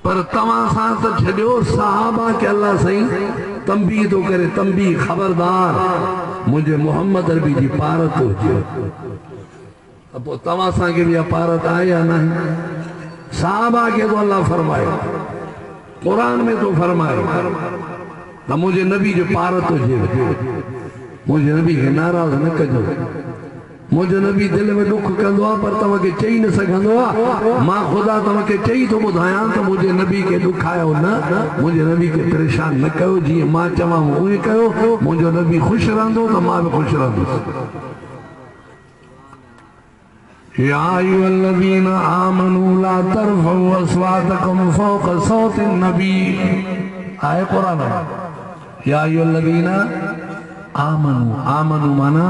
पर तवां सां त छॾियो सहाबा के अल्लाह सही तंबीह तो करे, तंबीह खबरदार मुझे मोहम्मद अरबी जी पारत हुजे। अब तवां सां के भी पारत आहे या नहीं? सहाबा के तो अल्लाह फरमाए, कुरान में तो फरमाए ना मुझे नबी जो पारत हुजे, मुझे नबी के नाराज न कजो। मुझे नबी दिल में दुख कंदो आहे पर तव्हांखे चई न सघंदो आहे। मां ख़ुदा तव्हांखे चई थो ॿुधायां त मुंहिंजे नबी खे ॾुखायो न, मुंहिंजे नबी खे परेशान न कयो। जीअं मां चवां उहे कयो, मुंहिंजो नबी ख़ुशि रहंदो त मां बि ख़ुशि रहंदुसि। या अय्युहल्लज़ीना आमनू ला तरफ़उ अस्वातकुम फ़ौक़ सौतिन नबी। आए कुरान या अय्युहल्लज़ीना आमनू, आमनू माना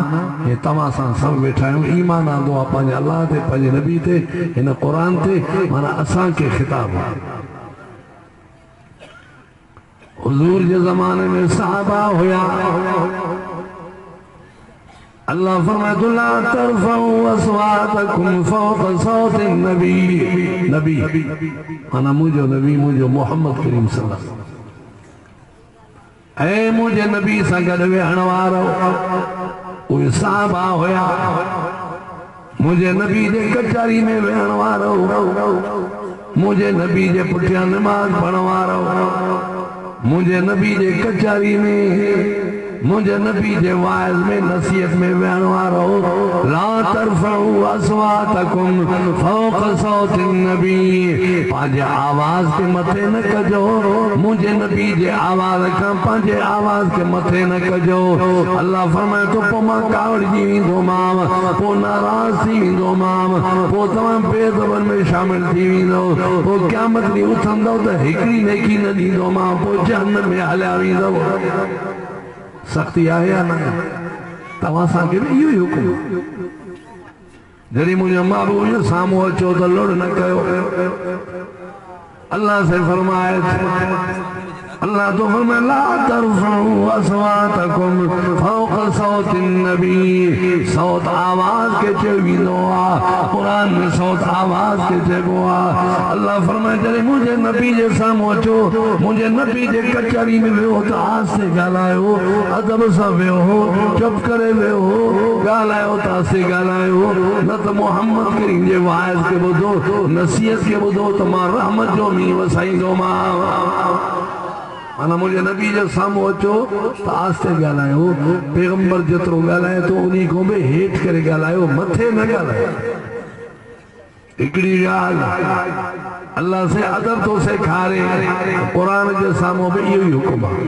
ये तव्हां सां सभु वेठा आहियूं। ईमान आंदो आहे पंहिंजे अल्लाह ते, पंहिंजे नबी ते, हिन क़ुरान ते, माना असांखे ख़िताब आहे। हुज़ूर जे ज़माने में सहाबा हुया, अल्लाह फरमाए ला तरफ़उ अस्वातकुम फ़ौक़ सौतिन नबी। नबी माना मुंहिंजो नबी, मुंहिंजो मोहम्मद करीम सल्लल्लाहु अलैहि वसल्लम। ऐ मुझे नबी सां गॾु वेहण वारो उहे सहाबा हुया। मुझे नबी जे कचहरी में वेहण वारो, मुझे नबी जे पुठियां नमाज़ पढ़ण वारो, मुझे नबी जे कचहरी में, मुझे नबी जे वाइज़ में, नसीहत में वेहण वारो। ला तरफ़उ अस्वातकुम फ़ौक़ सौतिन नबी, पंहिंजे आवाज़ के मथे न कजो, मुझे नबी जे आवाज़ खां पंहिंजे आवाज़ के मथे न कजो। अल्लाह फरमाए तो पोइ मां कावड़जी वेंदोमांव, पोइ नाराज़ थी वेंदोमांव, पोइ तव्हां बेअदबनि में शामिल थी वेंदो, पोइ क़यामत ॾींहुं उथंदव त हिकिड़ी नेकी न ॾींदोमांव, पोइ जहन्नम में हलिया वेंदव। सख्ती आहे या न? तव्हां सां के इहो ई हुकुम। जॾहिं मुंहिंजो महबूब साम्हूं अचो त लुड़ न कयो। अल्लाह से फरमाए, अल्लाह तो फरमाए ला तरफ़उ अस्वातकुम फ़ौक़ सौतिन नबी। सौत आवाज़ के चयो वेंदो आहे, क़ुरान में सौत आवाज़ के चइबो आहे। अल्लाह फरमाए जॾहिं मुंहिंजे नबी जे साम्हूं अचो, मुंहिंजे नबी जे कचहरी में वियो त आस्ते ॻाल्हायो, अदब सां वियो, चुप करे वियो, ॻाल्हायो त आस्ते ॻाल्हायो, न त मोहम्मद करीम जे वाइज़ के ॿुधो, नसीहत के ॿुधो त मां रहमत जो मींहुं वसाईंदोमांव। माना मुझे नबी जे साम्हूं अचो त आस्ते ॻाल्हायो, पैगंबर जेतिरो ॻाल्हाए तो उन्हीं खां बि हेठि करे ॻाल्हायो, मथे न ॻाल्हायो। हिकिड़ी ॻाल्हि अल्लाह से अदब तो सेखारे, क़ुरान जे साम्हूं बि इहो ई हुकुम आहे।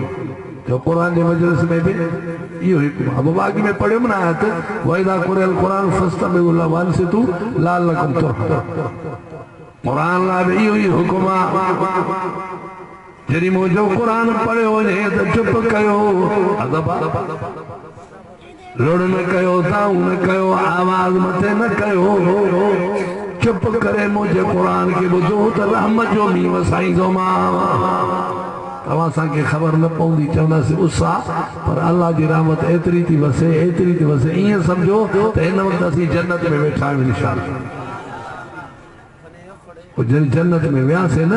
जो क़ुरान जे मजलिस में बि इहो ई हुकुम आहे। अब बाक़ी में पढ़ियो न आयत वइदा कुरल क़ुरान फस्तमिउ लहु वअनसितू लअल्लकुम तुरहमून। क़ुरान लाइ बि इहो ई हुकुम आहे। जॾहिं मुंहिंजो क़ुरान पढ़ियो वञे त चुप कयो, अदब लुड़ न कयो, ताऊं न कयो, आवाज़ मथे न कयो, चुप करे मुंहिंजे क़ुरान खे ॿुधो त रहमत जो मींहुं वसाईंदोमांव। तव्हां असांखे ख़बर न पवंदी, चवंदासीं उसा, पर अल्लाह जी रहमत एतिरी थी वसे, एतिरी थी वसे, ईअं सम्झो त हिन वक़्तु असीं जन्नत में वेठा आहियूं इंशाअल्लाह। जॾहिं जन्नत में वियासीं न,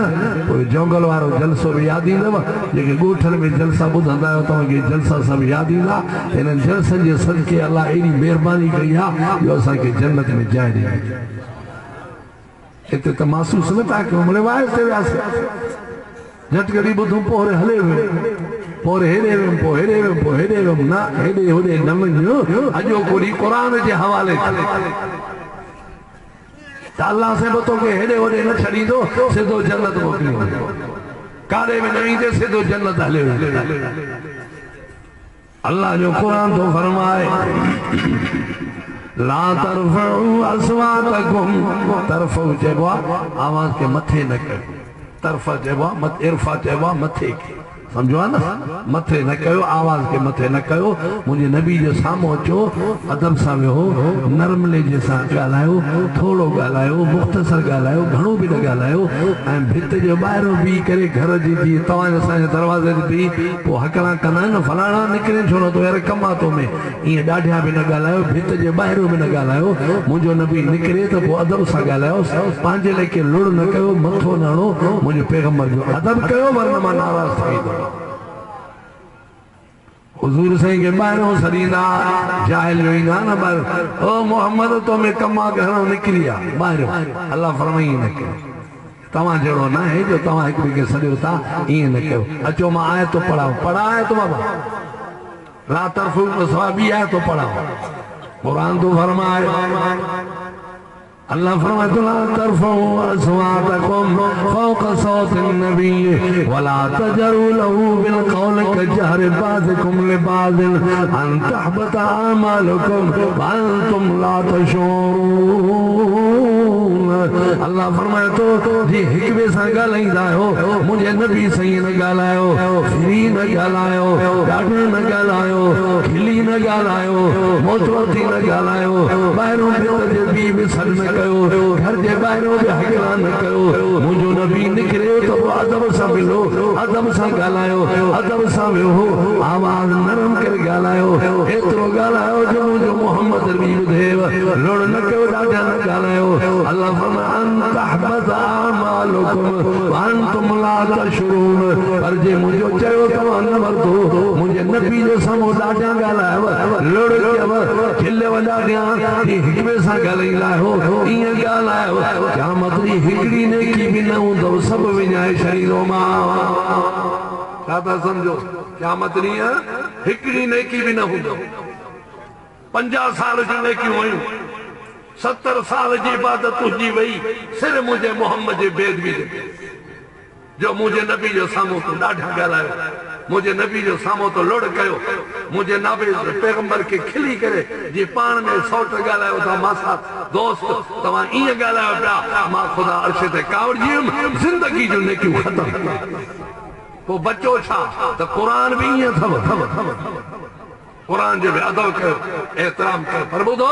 पोइ जंगल वारो जलसो बि यादि ईंदव। जेके ॻोठनि में जलसा ॿुधंदा आहियो तव्हांखे जलसा सभु यादि ईंदा। हिननि जलसनि जे सदके अलाह एॾी महिरबानी कई आहे जो असांखे जन्नत में जाइ ॾिनी। हिते त महसूस न था कयूं, मिड़े वाइस ते वियासीं, झटि घड़ी ॿुधूं पोइ हले वियो, पोइ हेॾे वियुमि, पोइ हेॾे वियुमि, पोइ हेॾे वियुमि, न हेॾे होॾे न वञो, अॼो कोड़ी क़ुरान जे हवाले अल्लाह से बतो के हेॾे होॾे न छॾींदो, सिधो जन्नत मोकिलींदो, काॾे बि न ईंदे, सिधो जन्नत हले वेंदो। अल्लाह जो क़ुरान तो फरमाए ला तरफ़उ अस्वातकुम, तरफ़उ चइबो आहे आवाज़ के मथे न कयो, तरफ़ चइबो आहे इरफ़ा चइबो आहे मथे खे, समझो है ना मथे न कयो आवाज के मथे न कयो मुझे नबी जे सामो अचो अदब सां वेहो नरमले जे सां ॻाल्हायो थोड़ो ॻाल्हायो मुख़्तसर ॻाल्हायो घणो बि न ॻाल्हायो ऐं भित जे ॿाहिरों बीह करे घर जी जीअं तव्हां असांजे दरवाज़े ते बीह पोइ हकड़ा कंदा आहिनि न फलाणा निकिरे छो न तो यार कमा तो में ईअं ॾाढिया बि न ॻाल्हायो भित जे ॿाहिरों बि न ॻाल्हायो मुंहिंजो नबी निकिरे त पोइ अदब सां ॻाल्हायो पंहिंजे लेखे लुड़ न कयो मथो न हणो मुंहिंजे पैगम्बर जो अदब कयो वरना मां नाराज़ थी वेंदुमि हुजूर साईं के ॿाहिरों सॾींदा जाहिल वेंदा न ॿाहिरि ओ मोहम्मद तो में कमा घणो निकिरी आहे ॿाहिरियों अल्लाह फरमाई न कयो तव्हां जहिड़ो न आहे जो तव्हां हिक ॿिए खे सॾियो था ईअं न कयो अचो मां आयतो पढ़ाओ पढ़ाए तो बाबा ला तरफ़ू ॿी आयतो पढ़ाओ क़ुरान तो फरमाए अल्लाह फरमाता ला तरफ़ऊ अस्वातकुम फ़ौक़ सौतिन नबी वला तजरू लहू बिल क़ौल कजहर बाज़िकुम लिबाज़िन अन तहबत आमालुकुम व अंतुम ला तशऊरून अल्लाह फरमाए तो जी हिक ॿिए सां ॻाल्हाईंदा आहियो मुंहिंजे नबी साईं न ॻाल्हायो फ्री न ॻाल्हायो ॾाढो न ॻाल्हायो खिली न ॻाल्हायो मोतवती न ॻाल्हायो ॿाहिरों भितर जे ॿी बि सॾ न कयो घर जे ॿाहिरों बि हकला न कयो मुंहिंजो नबी निकिरे तो अदब सां मिलो अदब सां ॻाल्हायो अदब सां वेहो आवाज़ नरम करे ॻाल्हायो एतिरो ॻाल्हायो जो मुंहिंजो मोहम्मद बि ॿुधेव लुड़ न कयो ॾाढा न ॻाल्हायो अल्लाह फरमाए अन तहबत आमालुकुम व अंतुम ला तशऊरून पर जे मुंहिंजो चयो तव्हां न वरतो मुंहिंजे नबी जे साम्हूं ॾाढा ॻाल्हायव लुड़ कयव खिलेव ॾाढा हिक ॿिए सां ॻाल्हाईंदा आहियो ईअं ॻाल्हायो क़यामत ॾींहुं हिकिड़ी नेकी बि न हूंदव सभु विञाए छॾींदो मां छा था सम्झो क़यामत ॾींहुं हिकिड़ी नेकी बि न हूंदव 50 साल जूं नेकियूं हुयूं 70 साल जी इबादत तुंहिंजी वई सिर्फ मुंहिंजे मोहम्मद जे बेदबी जो मुंहिंजे नबी जो साम्हूं तूं ॾाढा ॻाल्हायो मुझे नबी जो सामो तो लुड़ कयो मुझे नबी पैगंबर के खिली करे जी पान में सौट ॻाल्हायो था मासा दोस्त तव्हां ईअं ॻाल्हायो पिया मां ख़ुदा अर्श ते कावड़जियुमि ज़िंदगी जूं नेकियूं ख़तम पोइ बचो छा त क़ुरान बि ईअं अथव क़ुरान जो बि अदब कयो एहतराम कयो पर ॿुधो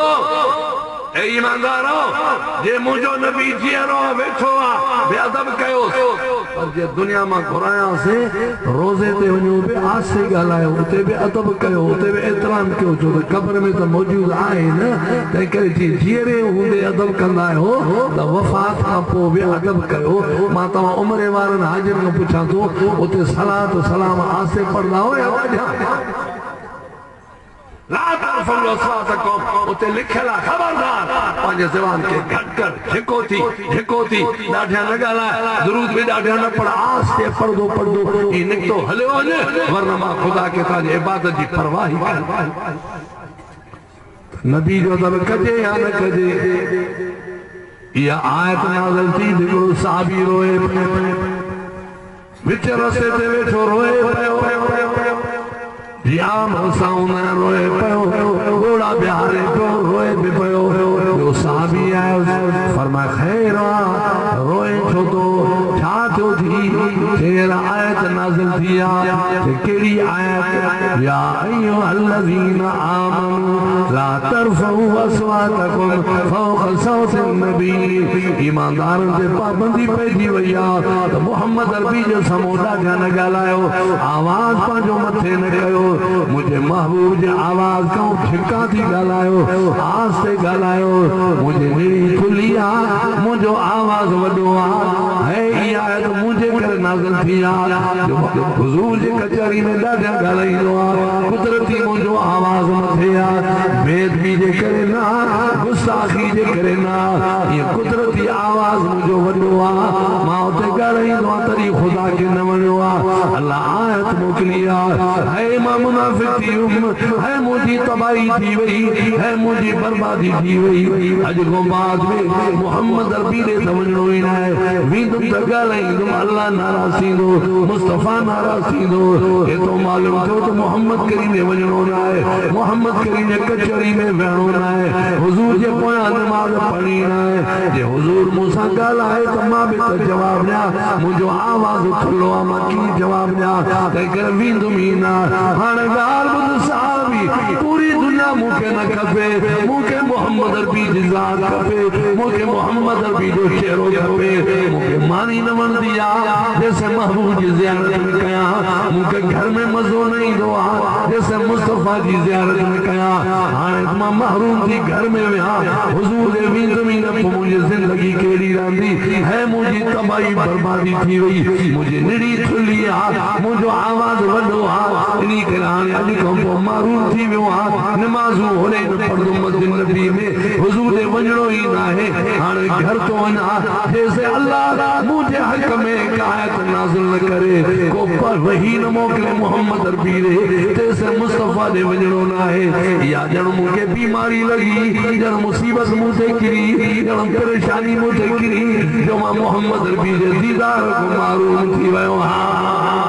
ए ईमानदारो जे मुंहिंजो नबी जीअरो वेठो आहे बेअदब कयो पर जे दुनिया मां घुरायासीं रोज़े ते वञो बि आसे ॻाल्हायो उते बि अदब कयो उते बि एहतराम कयो छो त क़ब्र में त मौजूद आहे न तंहिं करे जी जीअरे हूंदे अदब कंदा आहियो त वफ़ात खां पोइ बि अदब कयो मां तव्हां उमिरि वारनि हाजिर खां पुछां थो उते सलात सलाम आसे पढ़ंदा हो या ला तरफ़ऊ अस्वातकुम उते लिखियल आहे खबरदार पंहिंजे ज़बान खे घटि कर झिको थी ॾाढा न ॻाल्हाए दुरूद बि ॾाढा न पढ़ आस्ते पढ़दो ई निकितो हलियो वञे वरना मां ख़ुदा खे तव्हांजी इबादत जी परवाह ई कान नबी जो अदब कजे या न कजे इहा आयत नाज़िल थी हिकिड़ो साहबी रोए विच रस्ते ते वेठो रोए पियो आम हसाउन रोए पियो घोड़ा बिहारे पियो रोए बि पियो ॿियो साहबी आयो फरमाए खैर रोए छो तो छा थियो थी चेर आयत नाज़िल थी आहे कहिड़ी आयत या अय्युहल्लज़ीन आमनू ला तरफ़ऊ अस्वातकुम फ़ौक़ सौतिन नबी ईमानदारनि ते पाबंदी पइजी वई आहे त मोहम्मद अरबी जे साम्हूं ॾाढा न ॻाल्हायो आवाज़ पंहिंजो मथे न कयो मुझे महबूब जी आवाज खां ठिका थी ॻाल्हायो आस्ते ॻाल्हायो मुझे निड़ी खुली आहे मुंहिंजो आवाज़ वॾो आहे इहा आयत मुंहिंजे करे नाज़िल थी आहे हुज़ूर जी कचहरी में ॾाढा ॻाल्हाईंदो आहे कुदरती मुंहिंजो आवाज़ मथे आहे बेदबी जे करे न गुस्ताखी जे करे न इहा कुदरती आवाज़ मुंहिंजो वॾो आहे मां उते ॻाल्हाईंदो आहे तॾहिं ख़ुदा खे न वणियो आहे अल्लाह आयत मोकिली आहे मां मुनाफ़िक़ थी वियुमि है मुंहिंजी तबाही थी वई है मुंहिंजी बर्बादी थी वई अॼु खां बाद में मोहम्मद अरबी ॾे त वञिणो ई न आहे वेंदुमि त ॻाल्हाईंदुमि अल्लाह नाराज़ थींदो मुस्तफ़ा नाराज़ थींदो एतिरो मालूम थियो त मोहम्मद करीम ॾे वञिणो न आहे मोहम्मद करीम जे कचहरी में वेहणो न आहे हुज़ूर जे पोयां नमाज़ पढ़णी न आहे जे हुज़ूर मूंसां ॻाल्हाए त मां बि त जवाबु ॾियां मुंहिंजो आवाज़ खुलो आहे मां कीअं जवाबु पाक जा तेकर विंदुमीना हाणे गाल बुध साहबी पूरी दुनिया मुके न खपे मुके मोहम्मद अरबी जी जात खपे मुके मोहम्मद अरबी जो चेहरो खपे मुके मानी न वण दिया जैसे महबूब जी ज़ियारत में कया मुके घर में मज़ो न ईंदो आहे जैसे मुस्तफा जी ज़ियारत में कया हाणे मां महरूम थी घर में विया हुजूर दे विंदुमीन पोइ मुंहिंजी ज़िंदगी केड़ी रहंदी है मुंहिंजी तबाही बर्बादी थी वई मुंहिंजी निड़ी थुली आहे मुंहिंजो आवाज़ वॾो आहे इन करे हाणे अॼु खां पोइ महरूम थी वियो आहे नमाज़ूं होरे न पढ़दो मस्जिद नबी में हुजूर दे वञणो ई न आहे हाणे घर तो वञा जैसे अल्लाह मुंहिंजे हक़ में का आयत नाज़िल न करे को पर वही न मोकिले मोहम्मद अरबी रे जैसे मुस्तफा दे वञणो न आहे या ॼण मूंखे बीमारी लगी ॼण मुसीबत मूं ते किरी ॼण परेशानी मूं ते किरी जो मां मोहम्मद अरबी जे दीदार को महरूम थी वियो आहियां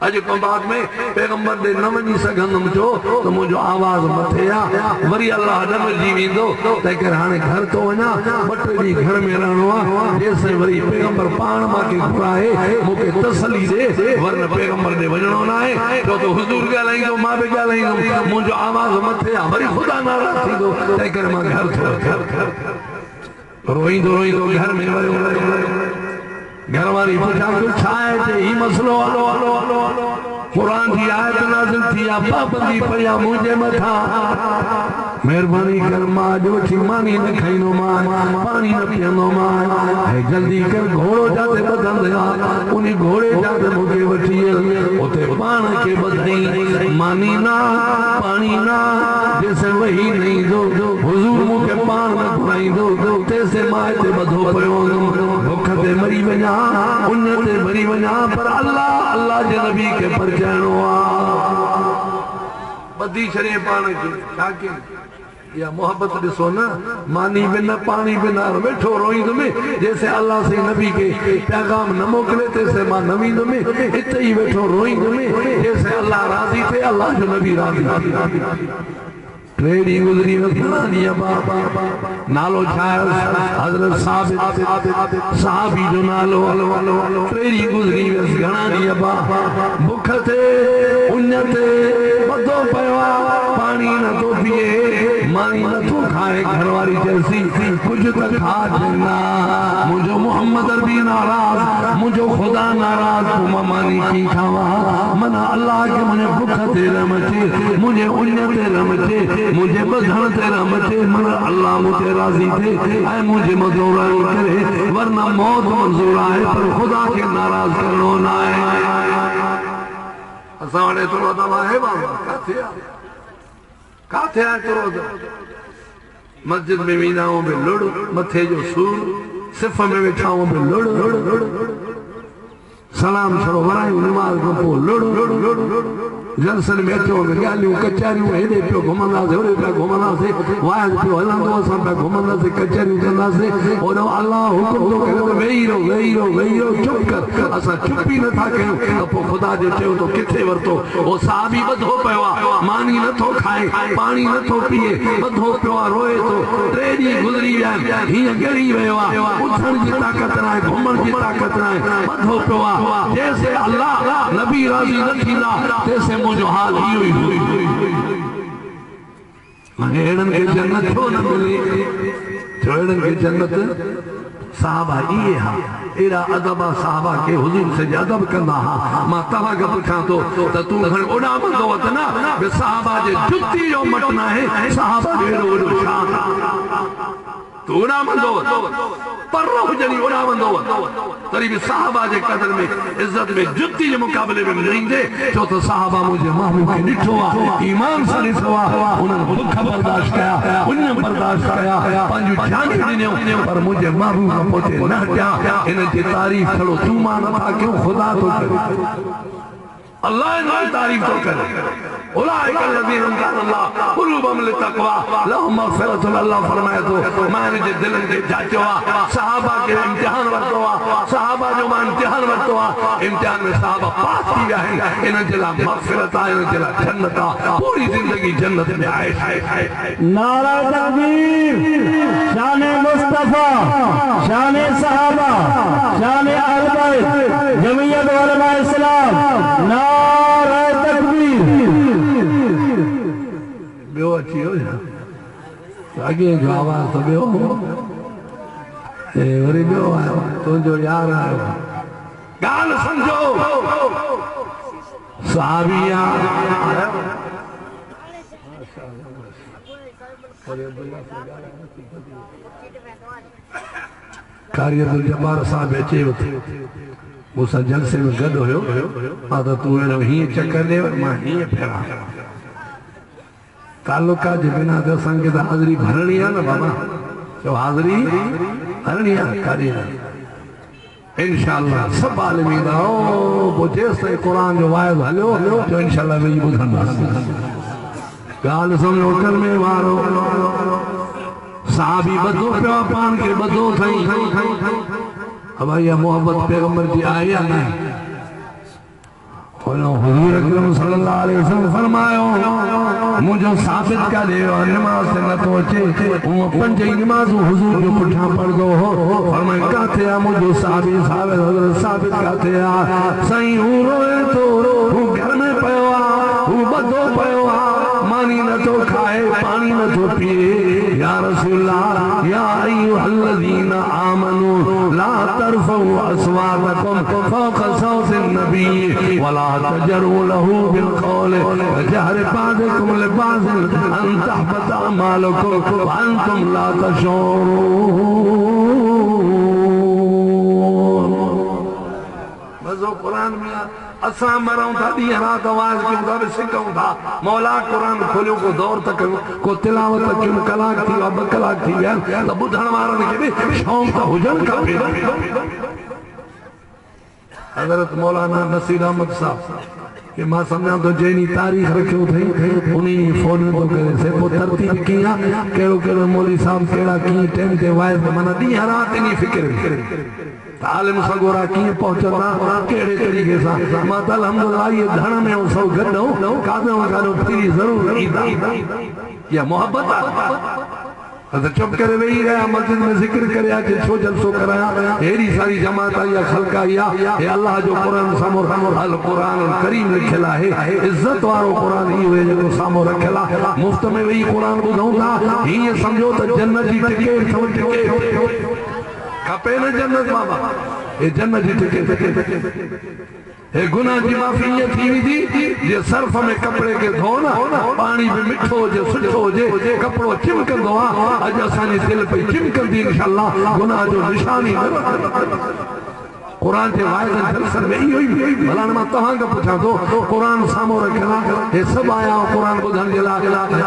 अज को बाद में पैगंबर दे न वञी सघंदुमि जो तो मुंहिंजो आवाज़ मथे आहे वरी अल्लाह नमजी वेंदो तंहिं करे हाणे घर तो वञा ॿ टे ॾींहं घर में रहणो आहे जेसिताईं वरी पैगंबर पाण मूंखे घुराए मूंखे तसली ॾे वरन पैगंबर ॾे वञणो न आहे छो त हुज़ूर ॻाल्हाईंदो मां बि ॻाल्हाईंदुमि मुंहिंजो आवाज़ मथे आहे वरी ख़ुदा नाराज़ थींदो तंहिं करे मां घर रोईंदो रोईंदो घर में वियो घर वाली पुछा तू छाए ते ही मसलो हलो कुरान की आयत नाज़िल थी आ पाबंदी पया मुझे मथा मेहरबानी कर मां जो छी मानी न खाइनो मां पानी न पियनो मां है जल्दी कर घोड़ो जाते बदंद उन घोड़े जाते मुझे वठी उते पान के बदई मानी ना पानी ना जैसे वही नहीं दो हुजूर मुझे पान न खुराई दो तैसे मां ते बधो पयो भूख ते मरी वञा उन ते मरी वञा पर अल्लाह अल्लाह जे नबी के परचाइणो आ बदी छड़े पान के छा के या मोहब्बत ॾिसो न मानी बिना पानी बिना वेठो रोईंदुमि जैसे अल्लाह से नबी के पैगाम न मोकिले तैसे मां न वेंदुमि हिते ही वेठो रोईंदुमि जैसे अल्लाह राज़ी थे अल्लाह जो नबी राज़ी ट्रेडी गुजरी वसना बाबा नालो छा हजरत साबित साहबी जो नालो ट्रेडी गुजरी वस घणा ॾींहं बाबा भूख ते उन ते बधो पियो पानी न तो पिए मानी न तो खाए घरवारी जैसी कुछ तो खा देना मुझे मोहम्मद अरबी नाराज मुझे खुदा नाराज तुम मानी की खावा मना अल्लाह के मुझे भूख ते रमचे मुझे उन ते रमचे मुझे बधण ते रमचे मन अल्लाह मुझे राजी थे ऐ मुझे मंजूर करे वरना मौत मंजूर है पर खुदा के नाराज करनो ना है असा वडे तो दवा है बाबा काथे आ तो मस्जिद में वीनाओं में लुड़ मथे जो सूर सिफ में वेठाओं में लुड़ सलाम छड़ो वराई नमाज को पो लुड़ जलसन में अचो गालियूं कचहरियूं हेॾे पियो घुमंदासीं होॾे पिया घुमंदासीं वाइज पियो हलंदो असां पिया घुमंदासीं कचहरियूं कंदासीं होॾो अल्लाह हुकुम थो करे वेही रहो चुप कर असां चुप ई नथा कयूं त पोइ ख़ुदा जो चयो तो किथे वरितो उहो साहबी ॿधो पियो आहे मानी नथो खाए पाणी नथो पीए ॿधो पियो आहे रोए थो 3 ॾींहं गुज़री विया आहिनि हीअं ॻड़ी वियो आहे उथण जी ताक़त न आहे घुमण जी ताक़त न आहे ॿधो पियो आहे जैसे अल्लाह नबी राज़ी न थींदा तैसे मुझो हाल ही हुई हेड़न के जन्नत छो न मिले हेड़न के जन्नत साहबा ये हा एड़ा अदबा साहबा के हुजूर से अदब कंदा हा मां तवा के पुछा तो तू घण ओडा मंदो वत ना बे साहबा जे जुत्ती जो मटना है साहबा एड़ो शान तो ओडा मंदो पर हुजनी ओडा मंदो तरी भी साहबा जे कदर में इज्जत में जुत्ती जे मुकाबले में मिलंदे जो तो साहबा मुझे महबूब के ॾिठो आहे ईमान सां ॾिठो आहे उन्हनि भुख बर्दाश्त कया उन बर्दाश्त कया पंहिंजूं जान ॾिनियूं पर मुझे महबूब खां पोइ न हटिया इन जी तारीफ़ थोड़ो तू मां नथा कयूं ख़ुदा तो करे अल्लाह इनकी तारीफ तो करे उलाइक अल्लज़ीना अमतान अल्लाह क़ुलूबहुम लित्तक़वा लहुम मग़फ़िरतुन अल्लाह फरमाए तो माने जे दिलन के जाचो आ सहाबा के इम्तिहान वरतो आ सहाबा जो मान इम्तिहान वरतो आ इम्तिहान में सहाबा पास थी विया आहिनि इन जे लाइ मग़फ़िरत आहे इन जे लाइ जन्नत आहे पूरी जिंदगी जन्नत में आहे नारा तकबीर शान मुस्तफा शान सहाबा शान अहले बैत जमीयत वाले आगे जो आवाज़ तो ॿियो वरी ॿियो आयो तुंहिंजो यार आयो ॻाल्हि सम्झो साबिया कारी अब्दुल जब्बार साहब अचे मूंसां जलसे में गॾु हुयो मां त तूं अहिड़ो हीअं चकर ॾे मां हीअं फेरा तालुका जे बिना त असांखे त हाज़िरी भरणी आहे न बाबा चओ हाज़िरी भरणी आहे कारी इंशाअल्लाह सब आलिम ईंदा पोइ जेसि ताईं क़ुर जो वाइदो हलियो जो इंशाअल्लाह वेही ॿुधंदासीं ॻाल्हि सम्झो कलमे वारो साहबी ॿधो पियो पाण खे ॿधो अथई अब इहा मोहब्बत पैगंबर जी आहे या न हुज़ूर अकरम सल्लल्लाहु अलैहि वसल्लम फरमायो मुझो साबित कर दे नमाज से न तो अचे वो पंज नमाज़ हुजूर जो पुठा पढ़दो हो फरमाया काथे आ मुझो साबित हज़रत साबित काथे आ सही हूं रोए तो हूं घर में पयो आ हूं बदो पयो आ मानी न तो खाए पानी न तो पिए या रसूलल्लाह या अय्युहल्लज़ीना आमनू ला तरफऊ अस्वातकुम फौक़ सौति नबी वला तजरू लहू बिलक़ौल जहर बाज़कुम लिबाज़ अन तहबत अमालकुम व अंतुम ला तशऊरून मज़ो कुरान में असा मरूं था दी रात आवाज क्यों था सिखूं था मौला कुरान खोलियो को दौर तक को तिलावत क्यों कलाक थी अब कलाक थी यार त बुधण वारन के भी शौक तो हुजन का हजरत मौलाना नसीर अहमद साहब कि मां समझा तो जैनी तारीख रखियो थई उनी फोन तो करे से पो तरतीब किया केड़ो केड़ो मौलवी साहब केड़ा की टाइम ते वाइज माना दी रात नी फिक्र आलिम सगोरा कीअं पहुचंदा कहिड़े तरीक़े सां मां त अल्हम्दुलिल्लाह ये धण में सौ गॾो काॾो काॾो फिरी ज़रूर ईंदा या मोहब्बत आहे चुप करे वेही रहिया मस्जिद में जिक्र करे अचे छो जलसो कराया हेड़ी सारी जमात आई खल्क आई हे अल्लाह जो कुरान सामो अल कुरान करीम लिखियल आहे इज्जत वारो कुरान इहो आहे जेको सामो रखियल आहे मुफ्त में वेही कुरान ॿुधूं था हीअं सम्झो त जन्नत जी टिकेट खपे न जन्नत बाबा ये जन्नत जी टिकेट हे गुनाह की माफी ये थी थी जे सर्फ में कपड़े के धो ना पानी में मिठो जे सुठो जे कपड़ो चिमकंदो आ अज असानी दिल पे चिमकंदी इंशाअल्लाह गुनाह जो निशानी कुरान के वायदे दरअसल में इहो ही भला मां तहां का पूछा तो कुरान सामो रखला हे सब आया कुरान बुधन जे ला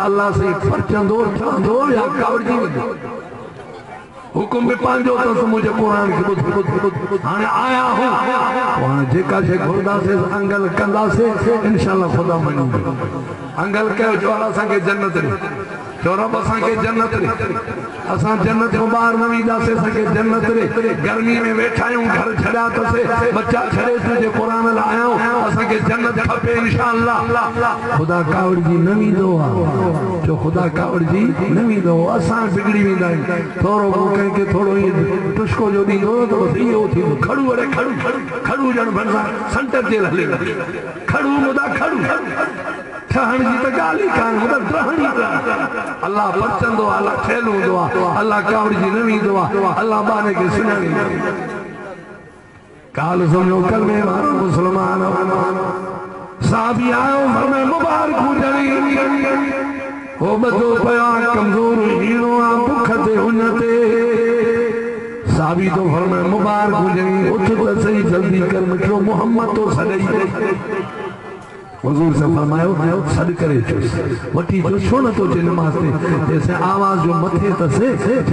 अल्लाह से फरचंदो चांदो या कावड़ी हुकुम में पांजो तो मुझे कुरान के बुध हाने आया हूं वहां जेका जे घुरदा से अंगल कंदा से इंशाअल्लाह खुदा मनी अंगल के जो असा के जन्नत रे चौरब असा के जन्नत रे असा जन्नत को बाहर न वीदा से सके जन्नत रे गर्मी में बैठायूं घर छड़ा तो से बच्चा छड़े तुझे कुरान लायो असा के जन्नत खपे इंशाअल्लाह खुदा कावड़ जी न वीदो आ जो खुदा कावड़ जी न वीदो असा बिगड़ी वीदा थोरो कहीं के थोड़ो ही टुस्को जो दींदो तो बस इहो थी खड़ू अरे खड़ू खड़ू जण बनसा संटर जे हले खड़ू मुदा खड़ू ठहण जी त गाली कान मतलब ठहणी अल्लाह बचंदो अल्लाह ठेलूंदो अल्लाह कावड़ जी न वींदो अल्लाह बाने के सुनानी काल समझो कलमे वारो मुसलमान साहबी आयो फरमाए मुबारक हुजणी हो बदो पया कमजोर हीरो आ भुख ते हुन ते साहबी तो फरमाए मुबारक हुजणी उठ त सही जल्दी कर मिठो मोहम्मद तो सदई हुजूर से फरमायो सद करे वठी जो छो न तो जे नमाज ते जैसे आवाज जो मथे तसे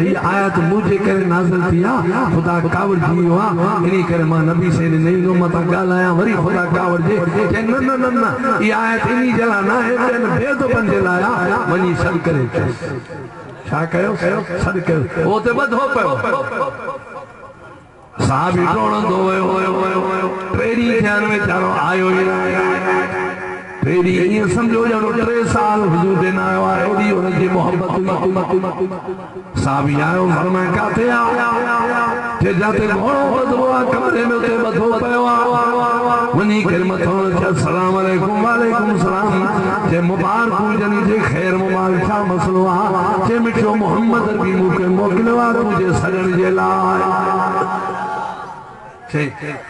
ये आयत मुझे करे नाज़िल थिया खुदा कावड़ जी हुआ इनी करे मां नबी से नहीं नो मता गालाया वरी खुदा कावड़ जे न न न न ये आयत इनी जला ना है तेन भेद बन जलाया वनी सद करे छा कयो सद कयो ओ ते बधो पयो साहबी टोणंदो होयो ट्रेडी ध्यान में चारो आयो ही तेरी ये समझो जनो 3 साल हुजूर देना आयो है दी उनकी मोहब्बत साहबी आयो फरमाए काथे आ जे जाते घोड़ो बदवा कमरे में ते बधो पयो वनी कर मथो अस्सलाम वालेकुम वालेकुम सलाम जे मुबारक जनी जे खैर मुबारक छा मसलो आ जे मिठो मोहम्मद भी मूंखे मोकिलियो आहे तुंहिंजे सजण जे लाइ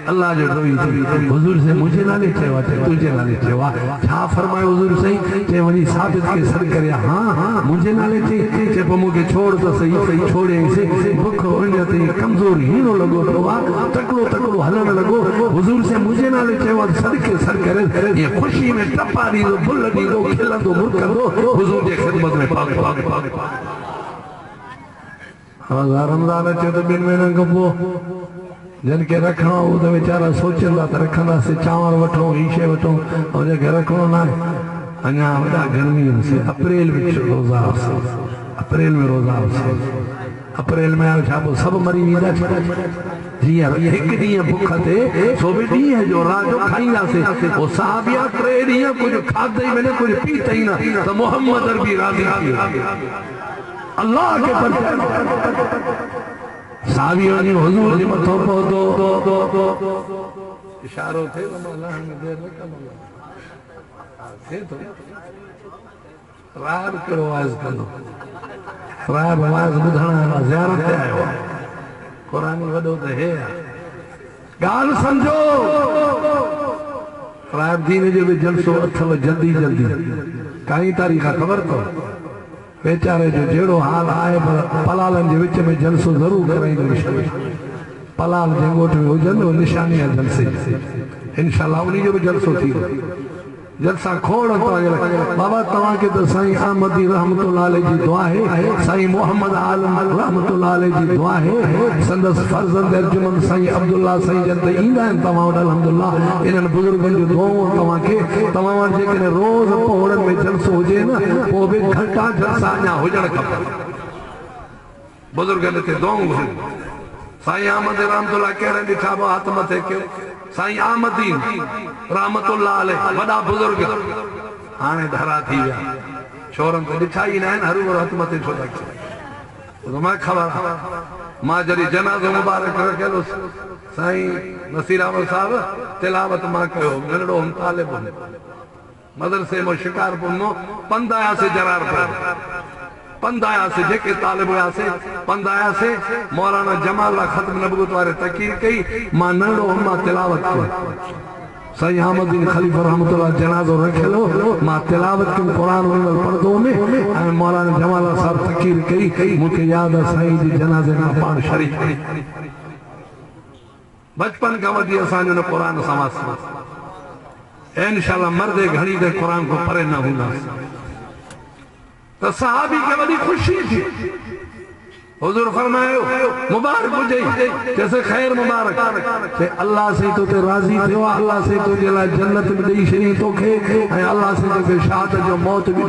अल्लाह जो ॾोही हुजूर से मुझे नाले चयो आहे तुझे नाले चयो आहे छा फरमायो हुजूर सही चे वञी साबित के सर करे हाँ मुझे नाले चे पोइ मूंखे छोड़ त सही छोड़ियईंसि बुख उन ते कमज़ोर हीनो लॻो पियो आहे तकड़ो हलण लॻो हुजूर से मुझे नाले चयो आहे सर के सर करे ये ख़ुशी में टपा ॾींदो फुल ॾींदो खिलंदो मुरकंदो हुजूर जे ख़िदमत में पाग रमज़ान अचे त 2 महीननि खां पोइ जिनके रखना हो तो बेचारा सोचंदा त रखंदासीं चांवर वठूं ही शइ वठूं और जंहिंखे रखणो न आहे अञा वॾा गर्मी से अप्रैल में रोज़ा अप्रैल में रोज़ा अप्रैल में छा पोइ सभु मरी वेंदा जीअं हिकु ॾींहुं बुख ते सो बि ॾींहं जो राति जो खाईंदासीं पोइ साहबिया 3 ॾींहं कुझु खाधई न कुझु पीतई न त मोहम्मद बि राज़ी थी अल्लाह के पर सावियों ने हुजूर जे मथो पहुतो इशारो थे तो अल्लाह में देर न कनो थे तो राब करो आवाज कनो राब आवाज बुधणा ज़ियारत ते आयो कुरान वडो त हे गाल समझो राब दीन जो भी जलसो अथव जल्दी काई तारीख़ खबर तो बेचारे जो जेड़ो हाल आए पलालन के विच में जलसो जरूर कराइंदो पलाल जेंगोट में हुजन वो निशानी है जलसे इंशाल्लाह उन्हीं जो भी जलसो थी जलसा खोड़ तो बाबा तवा के तो साईं अहमदी रहमतुल्लाह अलैह जी दुआ है साईं मोहम्मद आलम रहमतुल्लाह अलैह जी दुआ है संदस फर्जंद अर्जुमन साईं अब्दुल्ला साईं जन इंदा तवा अल्हम्दुलिल्लाह इन बुजुर्गन जो दुआओं तवा के तवा जे के रोज पोड़न में जलसो होजे ना वो भी घंटा जलसा ना होजण खपे बुजुर्गन ते दुआऊं साईं अहमद रहमतुल्लाह कहरे दिखा बो हाथ मथे के साईं अहमदीन रहमतुल्लाह अलैह वडा बुजुर्ग हाने धरा थी गया छोरन तो दिखा ही ना हर हाथ मथे छो तो मैं खबर मां जरी जनाज़ो मुबारक रखेलो साईं नसीर अहमद साहब तिलावत मां कयो नंढड़ो हम तालिब मदरसे में शिकारपुर में पंदाया से जरार पर पंदाया से जेके तालिब हुआसे पंदाया से मौलाना जमाल खत्म नबूवत वाले तकीर कई मां नंढो मां तिलावत कई सही अहमदीन खलीफा रहमतुल्लाह जनाजो रखेलो मां तिलावत के कुरान में पर्दो में मौलाना जमाल साहब तकीर कई मुझे याद है साईं जी जनाजे में पान शरीक बचपन का वधी असांजो न कुरान समाज इंशाल्लाह मर्दे घड़ी दे कुरान को परे न हुंदा तो सहाबी के बड़ी खुशी थी हुजूर फरमायो मुबारक हुजे जैसे खैर मुबारक के अल्लाह से तो ते राजी थियो अल्लाह से तो जेला जन्नत में देई शरी तो के अल्लाह से तो शहादत जो मौत भी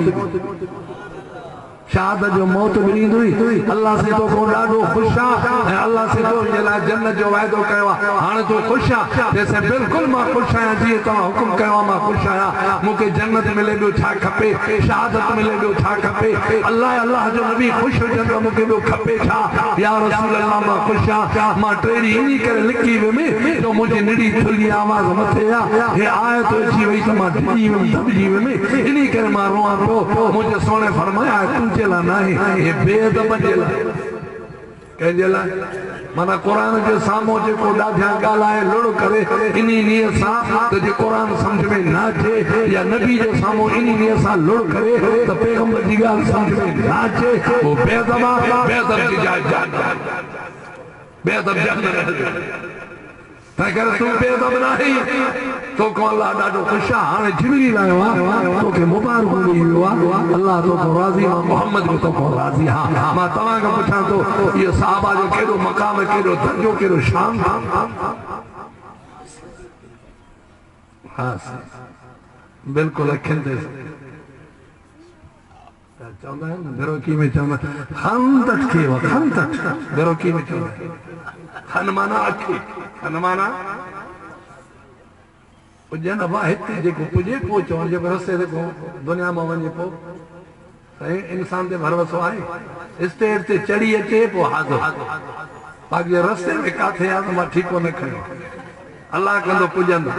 शहादत जो मौत मिली हुई अल्लाह से तो को डाडो खुश है अल्लाह से तो जेला जन्नत जो वायदो कयो हाने तो खुश है जैसे बिल्कुल मां खुश है जी तो हुक्म कयो मां खुश आया मुके जन्नत मिले दो छा खपे शहादत मिले दो छा खपे अल्लाह जो नबी खुश हो जंदो मुके दो खपे छा या रसूल अल्लाह मां खुश आ मां टेरी इनी करे लिखी में जो मुझे निड़ी थुली आवाज मथे आ हे आए तो जी वही तो मां दी में दबजी में इनी करे मां रोआ तो मुझे सोने फरमाया तुझे ला नहीं ये बेअदब जेला कह जेला माना कुरान के सामो जे को डाढा गालाए लड़ करे इनी नियत सा तो जे कुरान समझ में ना चे या नबी जे सामो इनी नियत सा लड़ करे तो पैगंबर जी गाल समझ में ना चे वो बेअदब की जान बेअदब जान अगर तू बेअदब नहीं तो को अल्लाह डाडो खुश हाने जिबरी लायो तो के मुबारक हुई हुआ अल्लाह तो को राजी मोहम्मद को तो को राजी हां मां तवा का पूछा तो ये सहाबा जो केरो मकाम केरो दर्जो केरो शान हां बिल्कुल अखन दे चौंदा है ना बेरोकी में चौंदा हम तक के वक्त हम तक बेरोकी में चौंदा हनुमाना अखी हनुमाना पुजन वाहिद जेको पुजे पो चवण जे रस्ते ते दुनिया में वञे पो सही इंसान ते भरोसो आहे स्टेज ते चढ़ी अचे पो हाज़िर बाक़ी रस्ते में काथे आ मां ठीको न खयो अल्लाह कंदो पुजंदा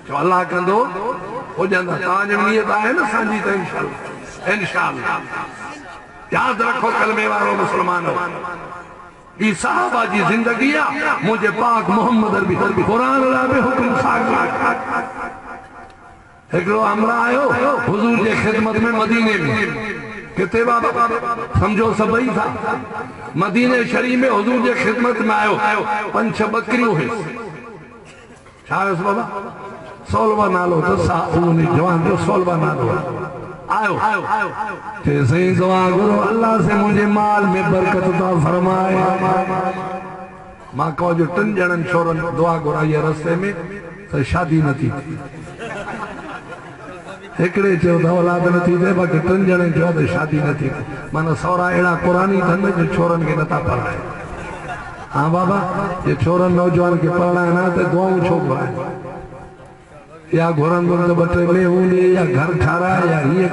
जो अल्लाह कंदो पुजंदा तव्हांजी नियत आहे न असांजी त इंशाअल्लाह इंशाअल्लाह याद रखो कलमे वारो मुसलमान ई साहबा जी जिंदगी मुझे पाक मोहम्मद अरबी कुरान ला बे हुक्म साग एकड़ो हमरा आयो हुजूर जे खिदमत में मदीने में किते बाबा समझो सबई था मदीने शरीफ में हुजूर जे खिदमत में आयो 5-6 बकरियों है छास बाबा सोलवा नालो तो साउनी जवान जो सोलवा नालो आयो जैसे ही दुआ करो अल्लाह से मुझे माल में बरकत अता फरमाए मां को जो 3 जणन छोरन दुआ घुराई रस्ते में तो शादी न थी एकड़े चो तो औलाद न थी दे बाकी 3 जणे चो तो शादी न थी माना सौरा एड़ा कुरानी धन जो छोरन के नता पढ़ाए हाँ बाबा ये छोरन नौजवान के पढ़ाए ना तो दुआऊं छो घुराए या घोरन तो बटे ले उले या घर ठारा या ये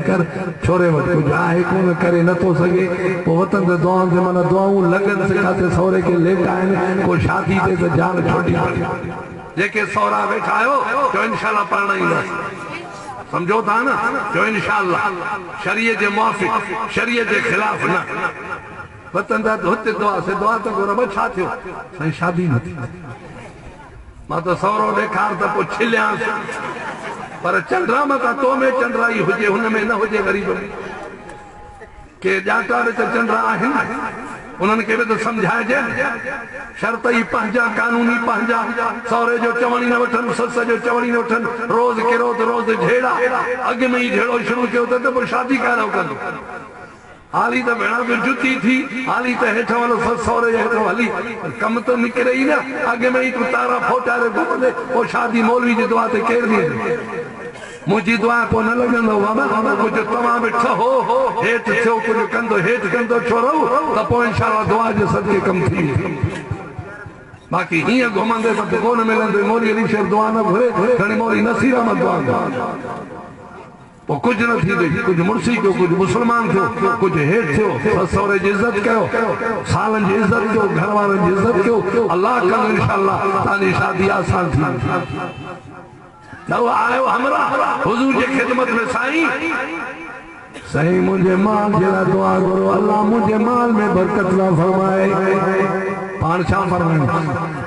कर छोरे वट कुछ आहे कोन करे न तो सके वो वतन ते दुआन से माना दुआऊं लगन से खाते सौरे के लेटा है को शादी ते तो जान छोड़ी जेके सौरा बैठा हो जो इंशाल्लाह पढ़ना ही समझो था ना जो इंशाल्लाह शरीयत के मुआफिक शरीयत के खिलाफ ना वतन दा होते दुआ से दुआ तो गोरब छा थियो सही शादी न थी मां तो सौरो देखार तो पो छिलिया पर चंद्रा मता तो में चंद्राई हुजे हुन में न हुजे गरीब में के जाटा में तो चंद्रा आहिन उन्हनि के भी तो समझाए जे शर्त ही पंहिंजा कानूनी पंहिंजा सौरे जो चवणी न वठन सस जो चवणी न वठन रोज किरो तो रोज झेड़ा अग में ही झेड़ो शुरू कियो तो पोइ शादी कारो कंदो हाली तो भेणा जो जुती थी हाली तो हेठ वालो सस सौरे हेठो हली कम तो निकरे ही ना अगे में ही तू तारा फोटारे घुमंदे वो शादी मौलवी जी दुआ ते केर दी मुझी दुआ को न लगंदो बाबा कुछ तमाम ठहो हेठ थियो कुछ कंदो हेठ कंदो छोरो तो पोइ इंशाल्लाह दुआ जे सदके कम थी बाकी हिय घुमंदे तो कोन मिलंदो मौलवी अली शेर दुआ न घुरे घणी मौलवी नसीरा मत दुआ वो कुछ न थी गई कुछ मुर्सी क्यों कुछ मुसलमान थियो कुछ हेठ थियो सौरे जी इज्जत कयो सालन जी इज्जत कयो घर वारन जी इज्जत कयो अल्लाह कल इंशाल्लाह तानी शादी आसान थी तो आयो हमरा हुजूर जे खिदमत में साईं सही मुझे माल जेला दुआ करो अल्लाह मुझे माल में बरकत ला फरमाए पान छा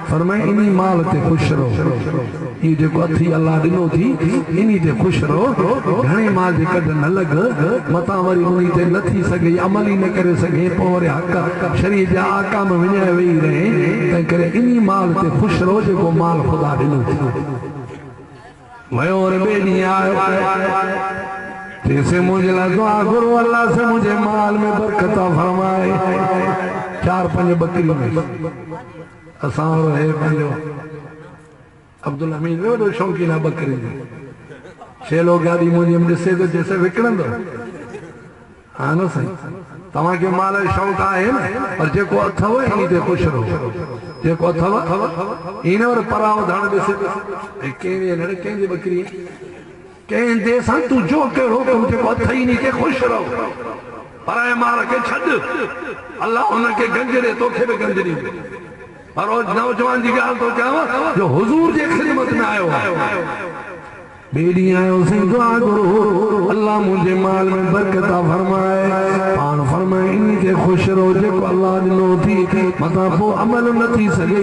फरमाए इन्हीं माल ते खुश रहो ये जो अथी अल्लाह दिनो थी इन्हीं ते खुश रहो घणे माल जे कद न लग मता वरी उन्हीं ते न थी सके अमल ही न करे सके पोरे हक शरीयत जा आकाम विञाए वेही रहे तंहिं करे इन्हीं माल ते खुश रहो जेको माल खुदा दिनो थी वयो और बेनी आयो जैसे मुझे दुआ करो अल्लाह से मुझे माल में बरकत फरमाए 4-5 बकरी में असां है पंजो अब्दुल हमीद वो शौकीन बकरी 6 लोग गाड़ी मुझे ॾिसे तो जैसे विकणंदो हाँ न सही तव्हां के माल शौक़ आहे न पर जेको अथव इन्हीं ते खुश रहो जेको अथव इन और पराव धान ॾिसे कंहिंजी बकरी कहीं दे सा तू जो करो तुझे को थई नहीं के खुश रहो पराए मार के छड़ अल्लाह उनके गंजरे तोखे भी गंजरी और नौजवान जी गाल तो क्या जो हुजूर जे खिदमत में आयो बेड़ी आयो से दुआ करो अल्लाह मुझे माल में बरकत फरमाए पान फरमाए इनके खुश रहो जेको अल्लाह दिनो थी मता पो अमल न थी सके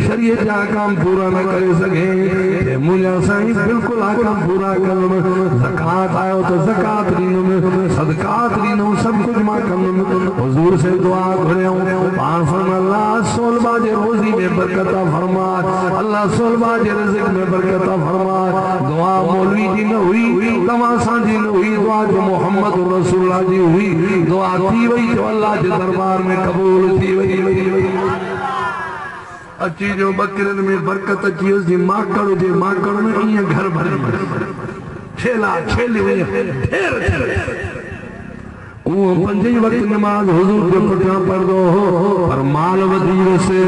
शरीयत जा काम पूरा न करे सके मुझा साईं बिल्कुल आकाम पूरा करम ज़कात आयो तो ज़कात दीनुम सदकात दीनुम सब कुछ मां करम हुजूर से दुआ घुरियो पान फरमा अल्लाह सोलबा जे रोजी में बरकत फरमा अल्लाह सोलबा जे रिज़्क में बरकत फरमा दुआ मौलवी जी न हुई तमा जी न हुई दुआ जो मोहम्मद रसूलुल्लाह जी हुई दुआ थी वही जो अल्लाह के दरबार में कबूल थी वही अची जो बकरन में बरकत अची जी माकड़ जे माकड़ में इं घर भर छेला छेली ढेर वो पंजे वक्त नमाज हुजूर जो पुठियां पढ़दो हो पर माल वधी वसे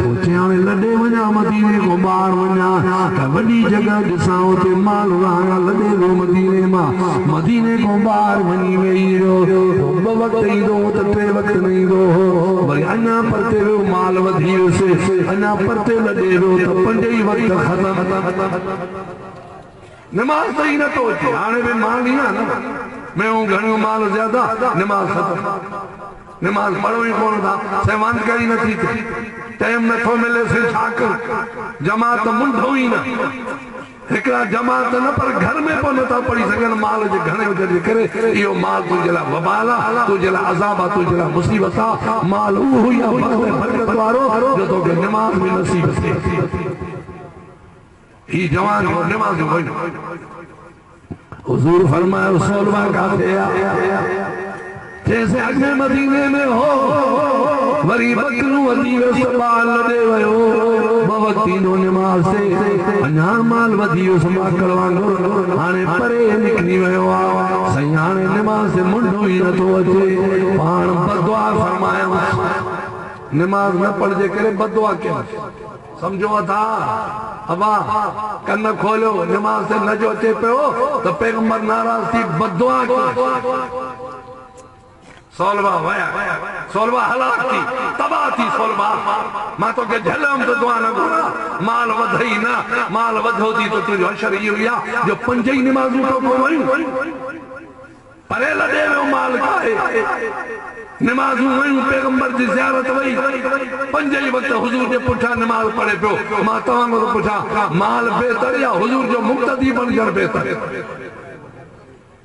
पुठियां लॾे वञा मदीने को ॿार वञा त वॾी जगह ॾिसां उते माल रहां लॾे रो मदीने मां मदीने को ॿार वञी वेही रहियो ॿ वक्त ईंदो त 3 वक्त न ईंदो हो वरी अञा परते वियो माल वधी वसे अञा परते लॾे वियो त 5 ई वक्त ख़तम नमाज त ई नथो अचे हाणे बि माल ई न मैं हूँ घणो माल ज्यादा नमाज खत्म नमाज पढ़ो ही कोन था सेवान करी न थी टाइम नथो मिले से छा कर जमात मुंडो ही न एकड़ा जमात न पर घर में पो नथा पढ़ी सघन माल जे घणे वजह करे इहो माल तुंहिंजे लाइ वबाल आहे तुंहिंजे लाइ अज़ाब आहे तुंहिंजे लाइ मुसीबत आहे माल उहो ई आहे बरकत वारो जो तोखे नमाज में नसीब थिए ही जवान जो नमाज वञ हुजूर फरमायो सोलवा काथे आहे जैसे अॻे मदीने में हो वरी बकरू वधी वियो बाल लॾे वियो ॿ वक़्त ईंदो नमाज़ ते अञा माल वधी वियो माकड़ वांगुरु हाणे परे निकिरी वियो आहे साईं हाणे नमाज़ ते मुंडो ई नथो अचे पाण बदुआ फरमायऊं नमाज न पढ़जे करे बदुआ कयो समझो था अबा कन खोलियो नमाज से न जो अचे पियो तो पैगंबर नाराज थी बदुआ कयो सोलवा वया सोलवा हलाक थी तबाह थी सोलवा मां तो के झलम तो दुआ न घुरा माल वधई ना माल वधो थी तो तुझो अशर इहो ई आहे जो पंज ई नमाज़ूं तो को वयूं परे लॾे वियो माल काहे नमाज़ूं वयूं पैगंबर जी ज़ियारत वई पंज ई वक़्त हुजूर जे पुठियां नमाज़ पढ़े पियो मां तव्हां खां पुछां माल बेहतर या हुजूर जो मुक़्तदी बणजण बेहतर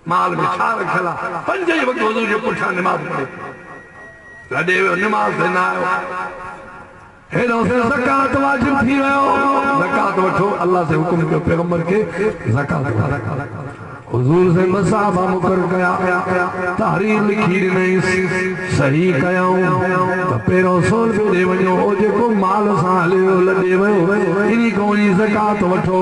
माल में छा रखियल आहे पंज ई वक़्त हुजूर जे पुठियां नमाज़ पढ़े लॾे वियो नमाज़ ते न आयो हेॾो से ज़कात वाजिब थी वियो ज़कात वठो अल्लाह से हुकुम कयो पैगंबर के ज़कात हुजूर से मसाबा मुकर कया तहरीर लिखी नहीं सही कयाऊं तो पेरो सोल दे वञो ओ जेको माल सां हलियो लॾे वियो इनी को ई ज़कात वठो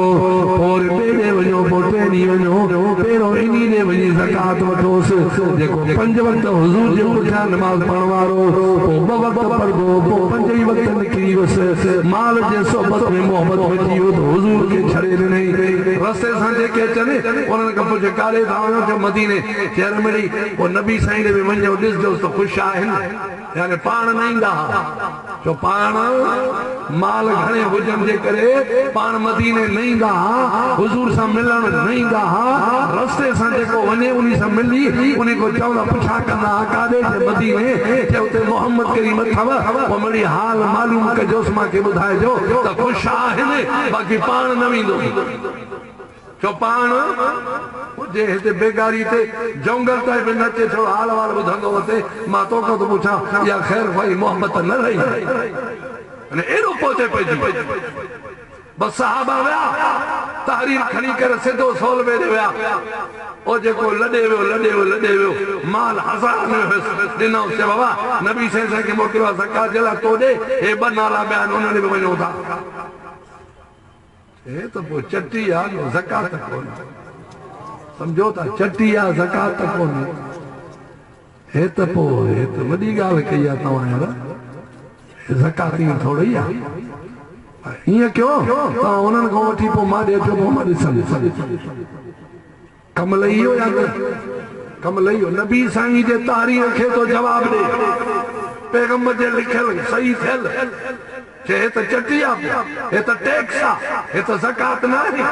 और ॿिए वञो पोइ टे ॾींहं वञो पहिरों इनी ॾे वञी ज़कात वठोसि जेको पंज वक़्त हुजूर जे पुठियां नमाज़ पढ़ण वारो पोइ ॿ वक़्त पढ़ंदो पोइ पंज ई वक़्त निकिरी वियुसि माल जे सोबत में मोहबत में थी वियो त हुजूर खे छॾे ॾिनई रस्ते सां जेके अचनि उन्हनि खां जो काले धावनो जो मदीने चेर मिली वो नबी साईं ने भी वञो ॾिसजो तो ख़ुशि आहिनि यानी पाण न ईंदा जो पाण माल घणे हुजण जे करे पाण मदीने न ईंदा हुजूर सां मिलण न ईंदा रस्ते सां जेको वञे उन्ही सां मिली उन्ही को चवंदा पुछा कंदा काॾे जे मदीने जे उते मोहम्मद करीम अथव पोइ मिड़ी हाल मालूम कजोसि मूंखे ॿुधाइजो त ख़ुशि आहिनि बाक़ी पाण न वेंदो जो पाण जे हिते बेगारी ते जंगल ताईं बि नचे थोरो हाल वाल ॿुधंदो हुते मां तोखां थो पुछां इहा ख़ैर भाई मोहबत न रही अने एॾो पहुचे पइजी बस सहाबा विया तहरीर खणी करे सिधो सोलवे ॾे विया ओ जेको लॾे वियो माल हज़ार में हुयुसि ॾिनो चयो बाबा नबी साईं खे मोकिलियो आहे ज़कात जे लाइ तो ॾे हे ॿ नाला ॿिया आहिनि उन्हनि बि वञो था हे तो पोइ चटी आहे ज़कात कोन समझो था चटी आहे ज़कात कोन हे त पोइ हे त वॾी ॻाल्हि कई आहे तव्हां यार ज़कात ईअं थोरी आहे ईअं कयो तव्हां उन्हनि खां वठी पोइ मां ॾे पियो पोइ मां ॾिसंदुसि कम लही वियो या न कम लही वियो नबी साईं जे तारीख़ खे तो जवाबु ॾे पैगंबर जे लिखियल सही थियल हे त चटी आहे हे त टैक्स आहे हे त ज़कात न आहे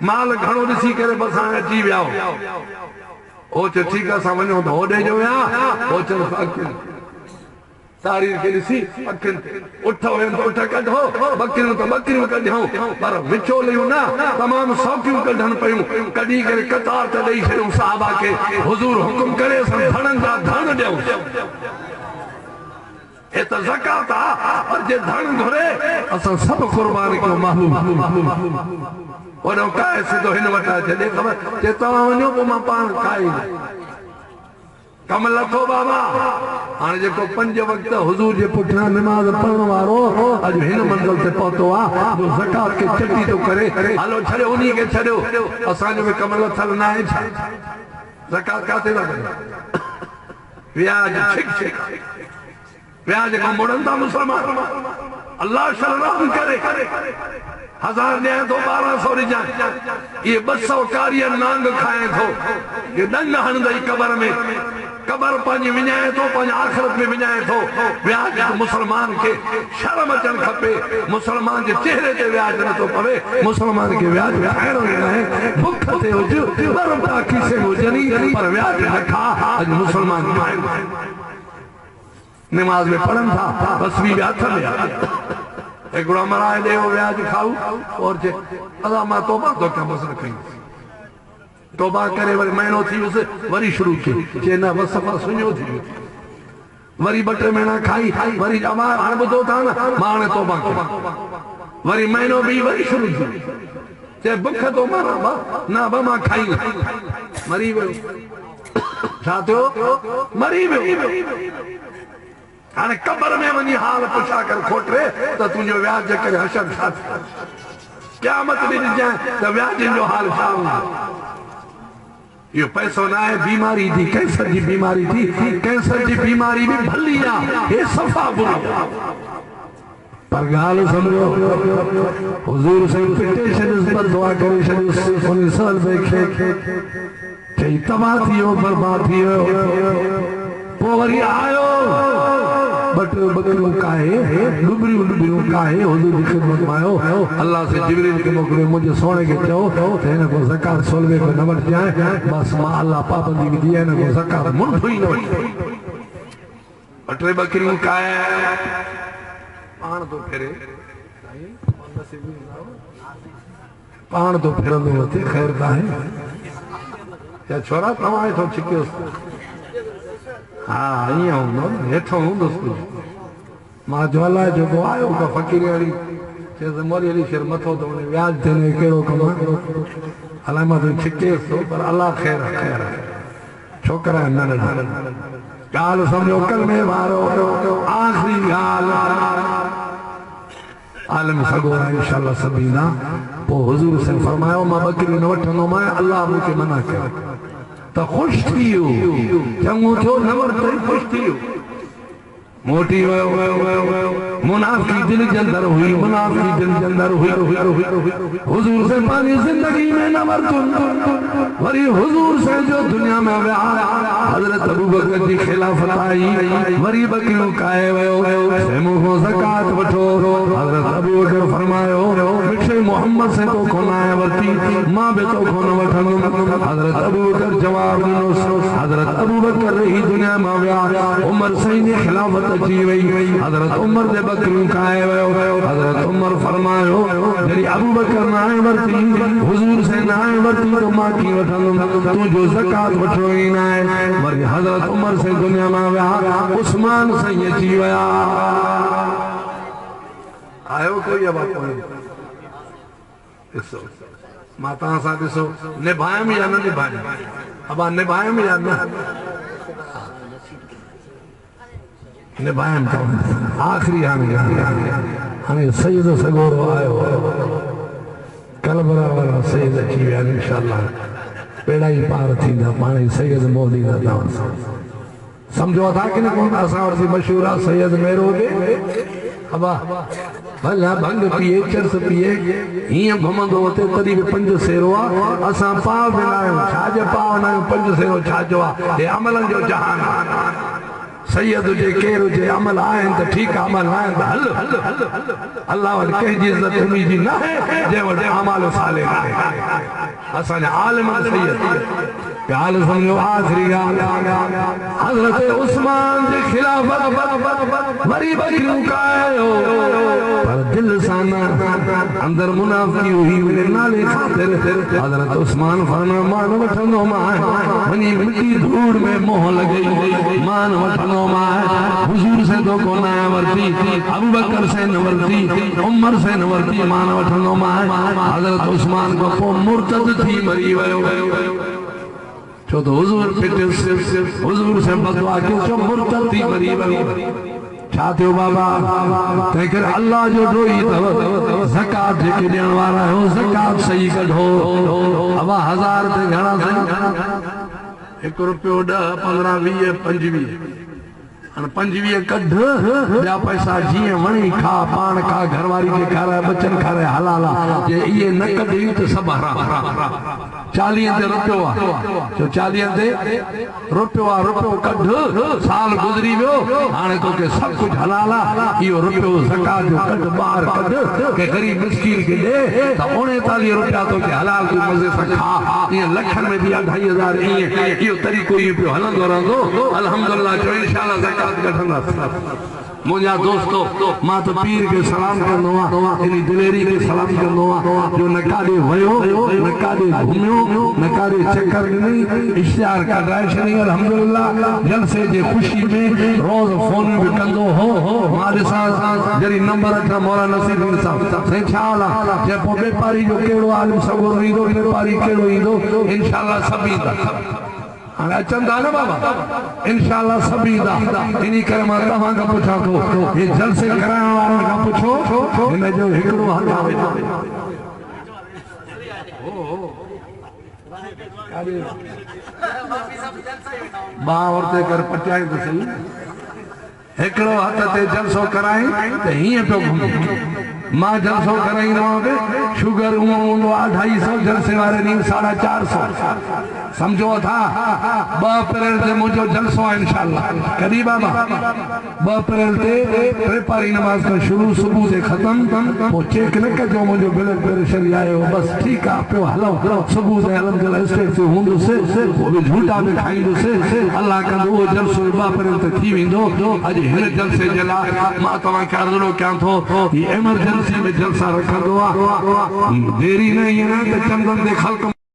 माल घणो ॾिसी करे बस हाणे अची विया हो चयो ठीकु आहे असां वञूं त होॾे जो विया हो चयो अखियुनि तारीख़ खे ॾिसी अखियुनि ते उठ वेंदो उठ कढो बकरियूं त बकरियूं कढियूं पर विचोलियूं न तमामु सौखियूं कढनि पियूं कढी करे कतार ते ॾेई छॾियूं साहबा खे हुजूर हुकुम करे असां धणनि जा धण ॾियूं हे त ज़कात आहे पर जे धन घुरे असां सभु क़ुर्बान कयो महबूब वॾो काए सिधो हिन वटां छॾे ख़बर जे तव्हां वञो पोइ मां पाण खाई कम लथो बाबा हाणे जेको पंज वक़्त हुजूर जे पुठियां नमाज़ पढ़ण वारो अॼु हिन मंज़िल ते पहुतो आहे जो ज़कात खे चटी थो करे हलो छॾियो उन्ही खे छॾियो असांजो बि कम लथल न आहे छा ज़कात काथे था कनि व्याज छिक व्याज खां मुड़नि था मुस्लमान अल्लाह शर्म करे 1000 ॾियां थो 1200 ॾिजां ये 200 कारिया नांग खाए थो ये डंग हणंदई कबर में कबर पंहिंजी विञाए थो पंहिंजे आख़िरत में विञाए थो व्याज मुसलमान खे शर्म अचणु खपे मुसलमान जे चेहरे ते व्याज नथो पवे मुसलमान खे व्याज खाइणो न आहे बुख ते हुज बरबा खीसे हुजनी पर व्याज न खा अॼु मुसलमान नमाज में पढ़नि था बस भी हथ में हिकिड़ो मराए ॾे व्याज खाऊ और जे अदा मां तौबा थो कयां बस न कई तौबा करे वरी महीनो थी वियुसि वरी शुरू कई चए न बस सफ़ा सुञो थी वियो वरी 2-3 महीना खाई वरी हाणे ॿुधो था न मां हाणे तौबा कयां वरी महीनो बि वरी शुरू थी चए बुख तो मारा न मां खाई मरी वियो छा थियो मरी वियो हाणे कबर में वञी हाल पुछा कर खोटे त तुंहिंजो व्याज जे करे हशर छा थियो क़यामत ॾिनी ॾिजांइ त व्याजनि जो हाल छा हूंदो इहो पैसो न आहे बीमारी थी कैंसर जी बीमारी थी कैंसर जी बीमारी भी भली आहे हे सफ़ा बुरी पर ॻाल्हि सम्झो हुज़ूर साईं पिटे छॾियुसि पर दुआ करे छॾियुसि उन सलबे खे चई तबाह थी वियो बर्बाद थी वियो पोइ वरी आयो बकरियों काहे डुबरियों काहे हुजूर जी खिदमत में आयो अल्लाह से जिब्रील के मोकिलियो मुझे सोने के चओ त हिन को ज़कात सोलवे को न वठजांइ बस मां अल्लाह पाबंदी विधी आहे हिन को ज़कात मुंड ही न वठजांइ 2 बकरियों काहे पाण तो फिरे पाण तो फिरंदो अचे ख़ैर त आहे या छोरा तव्हां थो छिकियोसि हाँ ईअं हूंदो हेठो हूंदुसि कुझु मां ज्वाला जेको आयो का फ़क़ीर वारी चएसि मोरी अली शेर मथो त वञे व्याज थियनि कहिड़ो कमु आहे अलाए मां तुंहिंजी छिकेसि थो पर अलाह ख़ैर छोकिरा नंढड़ा ॻाल्हि सम्झो कलमे वारो आख़िरी ॻाल्हि आलम सॻो आहे इंशाअल्लाह सभु ईंदा पोइ हुज़ूर साईं फरमायो मां बकरी न वठंदोमांइ अलाह मूंखे मना कयो त ख़ुशि थी वियो चङो थियो न वरितई ख़ुशि थी वियो मोटी वियो मुनाफ़ी दिलि जे अंदरि हुई मुनाफ़ी दिलि जे अंदरि हुई हुज़ूर से पंहिंजी ज़िंदगी में न वरितो वरी हुज़ूर से जो दुनिया में विया हज़रत अबू बकर जी खिलाफ़त आई वरी बकरियूं काए वियो मूंखां ज़कात वठो हज़रत अबू बकर फरमायो मिठे मोहम्मद से तो कोन आहे वरिती मां बि तो कोन वठंदुमि हज़रत अबू बकर जवाब ॾिनोसि हज़रत अबू बकर ही दुनिया में विया उमर साईं जी खिलाफ़त अची वई हज़रत उमर जे बकरियूं खाए वियो हज़रत उमर फरमायो जॾहिं अबू बकर न आहे वरिती हुज़ूर से न आहे वरिती त मां कीअं वठंदुमि तुंहिंजो ज़कात वठिणो ई न आहे वरी हज़रत उमर से दुनिया में विया उस्मान साईं अची विया आयो कोई अब ॾिसो मां तव्हां सां ॾिसो निभायमि या न निभायमि अब निभायमि या न निभायम आखिरी हाणे सईद सगोरो आयो कलबरा वारा सईद अची विया इंशाअल्लाह बेड़ा ई पार थींदा पाणे सईद मोदी दा समझो था कि न कोन असां वटि मशहूर आहे सईद मेरो दे अबा भला भंग पिए चर्स पिए हीअं घुमंदो हुते तॾहिं बि 5 सेरो आहे असां पाव बि न आहियूं छाजे पाव न आहियूं 5 सेरो छाजो आहे हे अमलनि जो जहान सैयद जे केरु जे अमल आहिनि त ठीकु आहे अमल आहिनि त हल अल्लाह वटि कंहिंजी इज़त उनजी न आहे जंहिं वटि अमाल साले आहे असांजा आलिम सैयद ॻाल्हि सम्झो आख़िरी ॻाल्हि हज़रत उस्मान जे खिलाफ़त वरी बकरियूं कायो पर दिलि सां न अंदरि मुनाफ़ी हुई मुंहिंजे नाले ख़ातिर हज़रत उस्मान फरमायो मां न वठंदो मां वञी मिटी धूड़ में मोह लॻई मां न वठंदो हुज़ूर से तो कोन आहे वरिती अबू बकर से न वरिती उमर से न वरिती मां न वठंदो मां हज़रत उस्मान को पोइ मुर्तद थी मरी वियो छो तो हुज़ूर हुज़ूर से बदुआ कयो छो मुर्तद थी मरी वियो छा थियो बाबा तंहिं करे अल्लाह जो ॾोही अथव ज़कात जेके ॾियण वारा आहियो ज़कात सही कढो अबा 1000 ते घणा 1 रुपयो 10 15 20 25 25 कढ ॿिया पैसा जीअं वणी खा पाण खा घरवारी खे खाराए बचन खाराए हलाला जे इहे न कढी त सभु हराम 40 ते रुपयो आहे जो 40 ते रुपयो कढ साल गुज़री वियो हाणे तोखे सभु कुझु हलाला इहो रुपयो ज़कात जो कढ ॿाहिरि कढ के ग़रीब मिस्कीन खे ॾे त 39 रुपया तोखे हलाल तूं मज़े सां खा ईअं लखनि में बि 2500 ईअं इहो तरीक़ो इहो पियो हलंदो रहंदो अल्हम्दुलिल्लाह जो इंशाअल्लाह ज़कात कढंदासीं मुझा दोस्तो मां तो पीर के सलाम करनो इन दिलेरी के सलाम करनो जो न काडे वयो न काडे घुमियो न काडे चक्कर नहीं इश्तिहार का राशनी अल्हम्दुलिल्लाह जलसे जे खुशी में रोज फोन भी कंदो हो मारे साथ जरी नंबर अठा मौला नसीब साहब सही छाला जे पो व्यापारी जो केड़ो आलम सगो ईंदो व्यापारी केड़ो ईंदो इंशाअल्लाह सभी चंदा न बाबा इंशाअल्लाह सभी दा इनी करे मां तव्हां का पुछा तो ये जलसे कराने वालों का पूछो इन जो हिकड़ो हल आवे बा औरते कर पटियाई तो सही हिकड़ो हथ ते जलसो कराई ते हिए पे मां जलसो कराई न शुगर हूंदो 250 जलसे वारे नी 450 समझो था 2 अप्रैल ते मुझो जलसो है इंशाअल्लाह कदी बाबा 2 अप्रैल ते व्यापारी नमाज का शुरू सुबह से खत्म वो चेक न कजो मुझो ब्लड प्रेशर आयो बस ठीक है पे हलो सुबह से अल्हम्दुलिल्लाह स्टेट से हुंदो से वो भी झूठा में खाइंदो से अल्लाह का वो जलसो 2 अप्रैल ते थी विंदो आज हिन जलसे जला मां तवा के अर्ज़ो क्या थो ये इमरजेंसी में जलसा रखंदो देरी नहीं है ना तो चंदन दे खल्क